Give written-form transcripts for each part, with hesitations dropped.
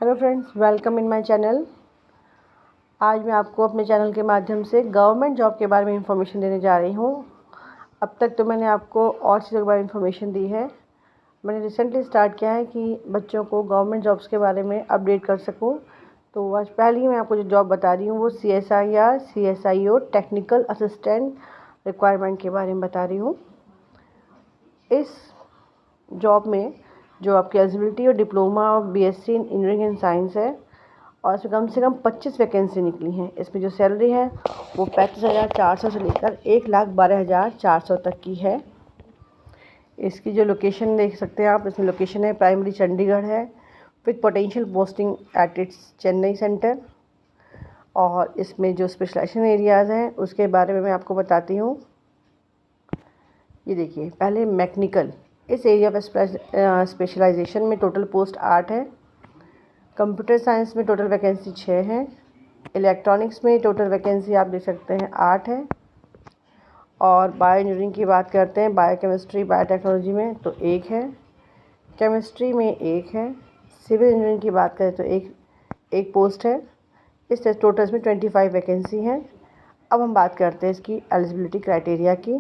Hello friends, welcome in my channel. आज मैं आपको अपने चैनल के माध्यम से गवर्नमेंट जॉब के बारे में इंफॉर्मेशन देने जा रही हूँ। अब तक तो मैंने आपको और चीज़ों के बारे में इंफॉर्मेशन दी है। मैंने रिसेंटली स्टार्ट किया है कि बच्चों को गवर्नमेंट जॉब्स के बारे में अपडेट कर सकूँ। तो आज पहले मैं आपको जो जॉब बता रही हूँ वो CSIR CSIO technical assistant requirement के बारे में बता रही हूँ। इस जॉब में जो आपकी एलिजिबिलिटी और डिप्लोमा और BSc in engineering and science है और इसमें कम से कम 25 वैकेंसी निकली हैं। इसमें जो सैलरी है वो 35,400 से लेकर 1,12,400 तक की है। इसकी जो लोकेशन देख सकते हैं आप, इसमें लोकेशन है प्राइमरी चंडीगढ़ है with potential posting at its Chennai centre. और इसमें जो स्पेशलाइजेशन एरियाज़ हैं उसके बारे में मैं आपको बताती हूँ। ये देखिए, पहले मैकेनिकल, इस एरिया पर स्पेशलाइजेशन में टोटल पोस्ट 8 है। कंप्यूटर साइंस में टोटल वैकेंसी 6 है। इलेक्ट्रॉनिक्स में टोटल वैकेंसी आप देख सकते हैं 8 है। और बायो इंजीनियरिंग की बात करते हैं, बायोकेमिस्ट्री बायोटेक्नोलॉजी में तो 1 है, केमिस्ट्री में 1 है। सिविल इंजीनियरिंग की बात करें तो एक पोस्ट है। इस टोटल में 25 वैकेंसी हैं। अब हम बात करते हैं इसकी एलिजिबिलिटी क्राइटेरिया की।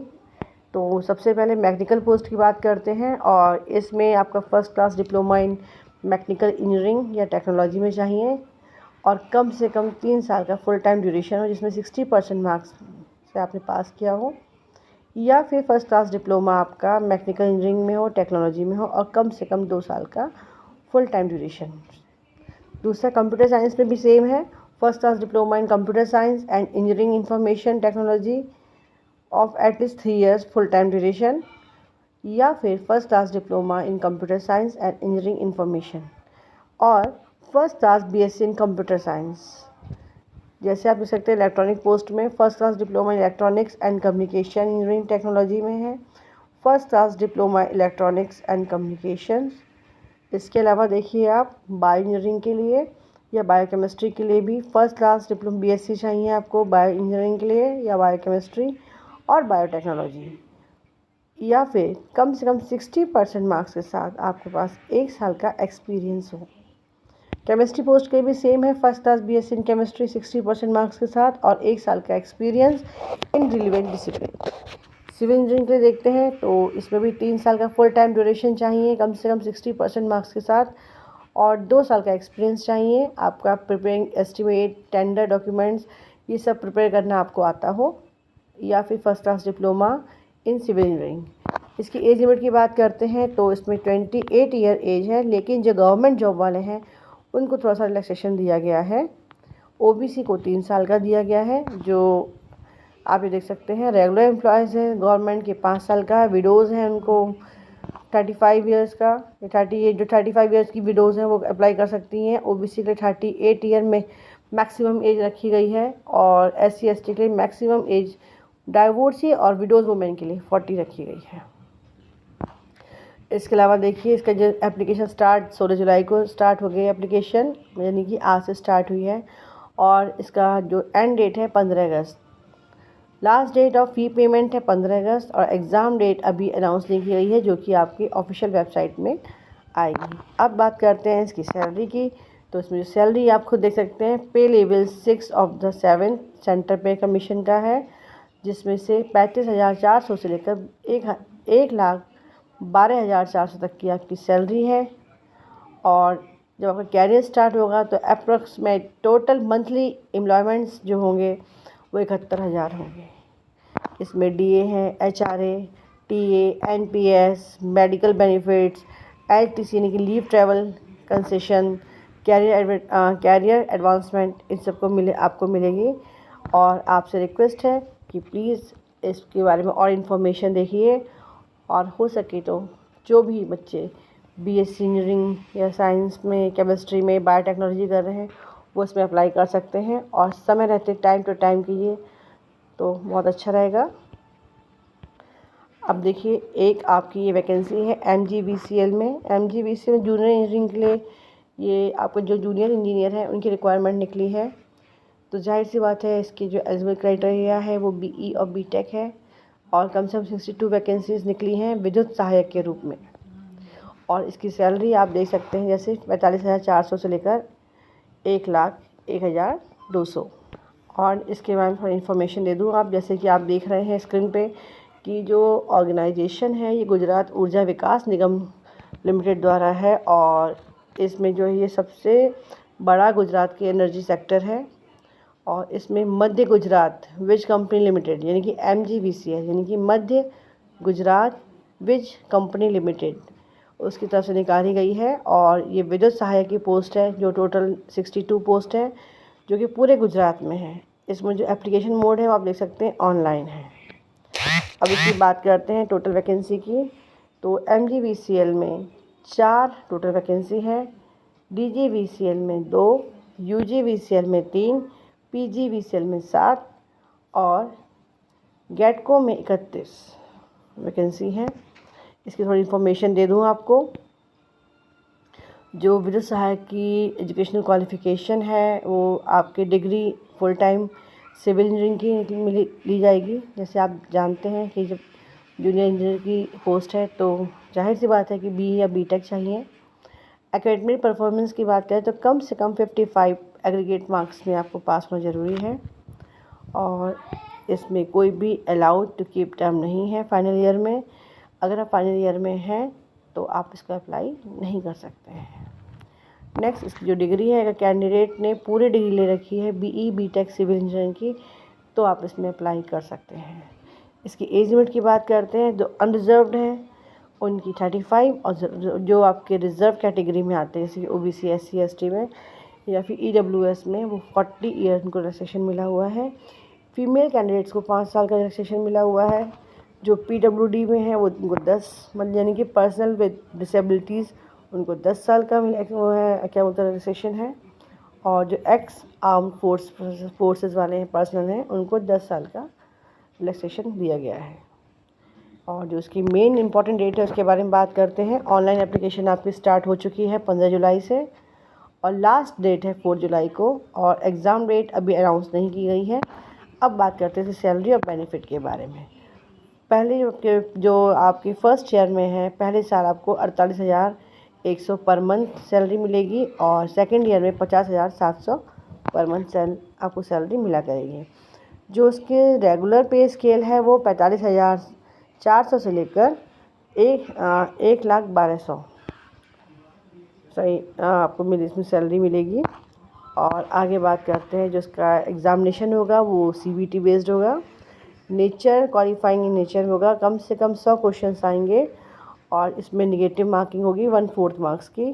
तो सबसे पहले मैकेनिकल पोस्ट की बात करते हैं और इसमें आपका फर्स्ट क्लास डिप्लोमा इन मैकेनिकल इंजीनियरिंग या टेक्नोलॉजी में चाहिए और कम से कम 3 साल का फुल टाइम ड्यूरेशन हो जिसमें 60% मार्क्स से आपने पास किया हो, या फिर फर्स्ट क्लास डिप्लोमा आपका मैकेनिकल इंजीनियरिंग में हो, टेक्नोलॉजी में हो और कम से कम 2 साल का फुल टाइम ड्यूरेशन। दूसरा कंप्यूटर साइंस में भी सेम है, first class diploma in computer science and engineering information technology of at least 3 years full time duration, या फिर first class diploma in computer science and engineering information और first class BSc in computer science. जैसे आप देख सकते हैं electronic post में first class diploma in electronics and communication engineering technology में है, first class diploma electronics and communication. इसके अलावा देखिए आप बायो इंजीनियरिंग के लिए या बायोकेमिस्ट्री के लिए भी फर्स्ट क्लास डिप्लोमा BSc चाहिए आपको, बायो इंजीनियरिंग के लिए या बायोकेमिस्ट्री और बायोटेक्नोलॉजी, या फिर कम से कम 60% मार्क्स के साथ आपके पास 1 साल का एक्सपीरियंस हो। केमिस्ट्री पोस्ट के भी सेम है, first class BSc in chemistry 60% marks के साथ और 1 साल का experience in relevant discipline. Civil engineering के लिए देखते हैं तो इसमें भी 3 साल का फुल टाइम ड्यूरेशन चाहिए, कम से कम 60% मार्क्स के साथ और 2 साल का एक्सपीरियंस चाहिए। आपका प्रिपेयरिंग एस्टिमेट, टेंडर डॉक्यूमेंट्स ये सब प्रिपेयर करना आपको आता हो, या फिर first class diploma in civil engineering. इसकी एज लिमिट की बात करते हैं तो इसमें 28 ईयर एज है, लेकिन जो गवर्नमेंट जॉब वाले हैं उनको थोड़ा सा रिलैक्सेशन दिया गया है। OBC को 3 साल का दिया गया है। जो आप ये देख सकते हैं रेगुलर एम्प्लॉयज़ हैं गवर्नमेंट के 5 साल का, विडोज़ हैं उनको 35 ईयर्स का, 35 ईयर्स की विडोज़ हैं वो अप्लाई कर सकती हैं। OBC के लिए 38 ईयर में मैक्सिमम एज रखी गई है और SC ST के लिए मैक्सिमम एज डाइवोर्सी और विडोज़ वुमेन के लिए 40 रखी गई है। इसके अलावा देखिए इसका जो एप्लीकेशन 16 जुलाई को स्टार्ट हो गई एप्लीकेशन, यानी कि आज से स्टार्ट हुई है और इसका जो एंड डेट है 15 अगस्त। Last date of fee payment है 15 अगस्त और एग्ज़ाम डेट अभी अनाउंस नहीं की गई है जो कि आपकी ऑफिशियल वेबसाइट में आएगी। अब बात करते हैं इसकी सैलरी की। तो इसमें जो सैलरी आप खुद देख सकते हैं, पे लेवल 6 ऑफ द 7 सेंटर पे कमीशन का है, जिसमें से 35,400 से लेकर 1,12,400 तक की आपकी सैलरी है। और जब आपका कैरियर स्टार्ट होगा तो अप्रॉक्सीमेट टोटल मंथली एम्प्लॉयमेंट्स जो होंगे वो 71,000 होंगे। इसमें DA है, HRA, TA, NPS, medical benefits, LTC यानी कि leave travel concession, career advancement इन सबको आपको मिलेगी। और आपसे रिक्वेस्ट है कि प्लीज़ इसके बारे में और इन्फॉर्मेशन देखिए और हो सके तो जो भी बच्चे BSc इंजीनियरिंग या साइंस में, केमिस्ट्री में, बायोटेक्नोलॉजी कर रहे हैं वो इसमें अप्लाई कर सकते हैं और समय रहते टाइम टू टाइम कीजिए तो बहुत अच्छा रहेगा। अब देखिए एक आपकी ये वैकेंसी है MGVCL में। MGVCL में जूनियर इंजीनियरिंग के लिए ये आपको जो जूनियर इंजीनियर है उनकी रिक्वायरमेंट निकली है। तो जाहिर सी बात है इसकी जो एलिजिबल क्राइटेरिया है वो BE और BTech है और कम से कम 62 वैकेंसीज़ निकली हैं विद्युत सहायक के रूप में। और इसकी सैलरी आप देख सकते हैं जैसे 45,400 से लेकर 1,01,200। और इसके बारे में इंफॉर्मेशन दे दूँ आप, जैसे कि आप देख रहे हैं स्क्रीन पे कि जो ऑर्गेनाइजेशन है ये गुजरात ऊर्जा विकास निगम लिमिटेड द्वारा है, और इसमें जो है ये सबसे बड़ा गुजरात के एनर्जी सेक्टर है। और इसमें मध्य गुजरात विज कंपनी लिमिटेड यानी कि MGVCL यानी कि मध्य गुजरात विज कंपनी लिमिटेड उसकी तरफ से निकाली गई है। और ये विद्युत सहायक की पोस्ट है, जो टोटल 62 पोस्ट है, जो कि पूरे गुजरात में है। इसमें जो एप्लीकेशन मोड है वो आप देख सकते हैं ऑनलाइन है। अब इसकी बात करते हैं टोटल वैकेंसी की। तो MGVCL में 4 टोटल वैकेंसी है, DGVCL में 2, UGVCL में 3, PGVCL में 7 और गेटको में 31 वैकेंसी है। इसकी थोड़ी इन्फॉर्मेशन दे दूँ आपको। जो विद्युत सहायक की एजुकेशनल क्वालिफ़िकेशन है वो आपके degree full time civil engineering की ली जाएगी। जैसे आप जानते हैं कि जब जूनियर इंजीनियर की पोस्ट है तो जाहिर सी बात है कि BE या BTech चाहिए। एकेडमिक परफॉर्मेंस की बात करें तो कम से कम 55 एग्रीगेट मार्क्स में आपको पास होना ज़रूरी है। और इसमें कोई भी अलाउड टू कीप टर्म नहीं है फाइनल ईयर में। अगर आप फाइनल ईयर में हैं तो आप इसका अप्लाई नहीं कर सकते हैं। नेक्स्ट, इसकी जो डिग्री है, अगर कैंडिडेट ने पूरी डिग्री ले रखी है BE BTech सिविल इंजीनियरिंग की तो आप इसमें अप्लाई कर सकते हैं। इसकी एज लिमिट की बात करते हैं, जो अनरिजर्व्ड हैं उनकी 35, और जो आपके रिज़र्व कैटेगरी में आते हैं जैसे कि OBC SC ST में या फिर EWS में वो 40 ईयर उनको रिलैक्सेशन मिला हुआ है। फीमेल कैंडिडेट्स को 5 साल का रिलैक्सेशन मिला हुआ है। जो PWD में है वो उनको 10 मतलब यानी कि पर्सनल विद डिसेबिलिटीज़ उनको 10 साल का वो है क्या बोलते हैं रिलैक्सेशन है। और जो एक्स आर्म फोर्सेस वाले हैं पर्सनल हैं उनको 10 साल का रिलैक्सेशन दिया गया है। और जो उसकी मेन इंपॉर्टेंट डेट है उसके बारे में बात करते हैं। ऑनलाइन एप्लीकेशन आपकी स्टार्ट हो चुकी है 15 जुलाई से, और लास्ट डेट है 4 जुलाई को, और एग्ज़ाम डेट अभी अनाउंस नहीं की गई है। अब बात करते हैं सैलरी और बेनिफिट के बारे में। पहले जो आपकी फर्स्ट ईयर में है, पहले साल आपको 48,100 पर मंथ सैलरी मिलेगी, और सेकंड ईयर में 50,700 पर मंथ आपको सैलरी मिला करेगी। जो उसके रेगुलर पे स्केल है वो 45,400 से लेकर 1,12,00,000 सही आपको इसमें सैलरी मिलेगी। और आगे बात करते हैं जो इसका एग्ज़ामिनेशन होगा वो CBT बेस्ड होगा। नेचर क्वालिफाइंग इन नेचर होगा, कम से कम 100 क्वेश्चंस आएंगे, और इसमें नेगेटिव मार्किंग होगी 1/4 मार्क्स की।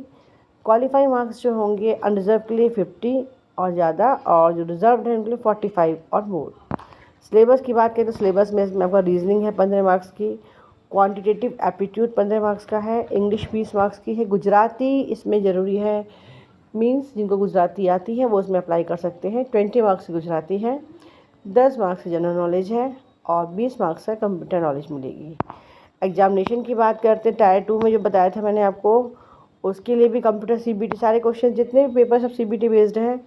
क्वालिफाइंग मार्क्स जो होंगे अनरिजर्व के लिए 50 और ज़्यादा, और जो रिजर्व्ड है उनके लिए 45 और मोर। सिलेबस की बात करें तो सिलेबस में इसमें आपका रीजनिंग है 15 मार्क्स की, क्वांटिटेटिव एप्टीट्यूड 15 मार्क्स का है, इंग्लिश 20 मार्क्स की है, गुजराती इसमें ज़रूरी है, मींस जिनको गुजराती आती है वो इसमें अप्लाई कर सकते हैं। 20 मार्क्स की गुजराती है, 10 मार्क्स की जनरल नॉलेज है, और 20 मार्क्स का कंप्यूटर नॉलेज मिलेगी। एग्जामिनेशन की बात करते हैं, टायर 2 में जो बताया था मैंने आपको, उसके लिए भी कंप्यूटर CBT सारे क्वेश्चन जितने भी पेपर सब CBT बेस्ड हैं।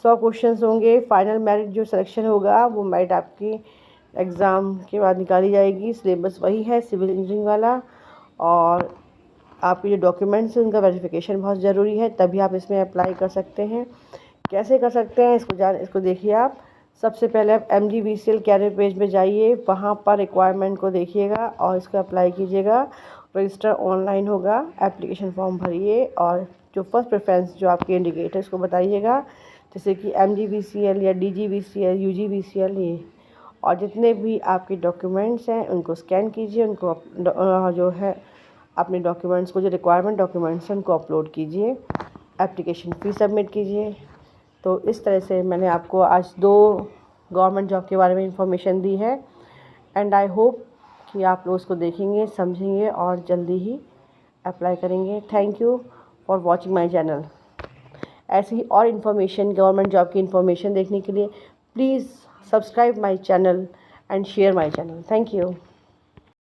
100 क्वेश्चंस होंगे। फाइनल मेरिट जो सिलेक्शन होगा वो मेरिट आपकी एग्ज़ाम के बाद निकाली जाएगी। सिलेबस वही है सिविल इंजीनियरिंग वाला, और आपके जो डॉक्यूमेंट्स हैं उनका वेरिफिकेशन बहुत ज़रूरी है, तभी आप इसमें अप्लाई कर सकते हैं। कैसे कर सकते हैं इसको देखिए आप। सबसे पहले आप MGVCL कैरियर पेज में जाइए, वहाँ पर रिक्वायरमेंट को देखिएगा और इसको अप्लाई कीजिएगा। रजिस्टर ऑनलाइन होगा, एप्लीकेशन फॉर्म भरिए, और जो फर्स्ट प्रेफरेंस जो आपके इंडिकेटर इसको बताइएगा, जैसे कि MGVCL या DGVCL UGVCL ये, और जितने भी आपके डॉक्यूमेंट्स हैं उनको स्कैन कीजिए, उनको जो है अपने डॉक्यूमेंट्स को जो रिक्वायरमेंट डॉक्यूमेंट्स हैं उनको अपलोड कीजिए, एप्लीकेशन फ़ी सबमिट कीजिए। तो इस तरह से मैंने आपको आज 2 गवर्नमेंट जॉब के बारे में इंफॉर्मेशन दी है, एंड आई होप कि आप लोग उसको देखेंगे, समझेंगे और जल्दी ही अप्लाई करेंगे। Thank you for watching my channel. ऐसी ही और इन्फॉर्मेशन, गवर्नमेंट जॉब की इन्फॉर्मेशन देखने के लिए please subscribe my channel and share my channel. Thank you.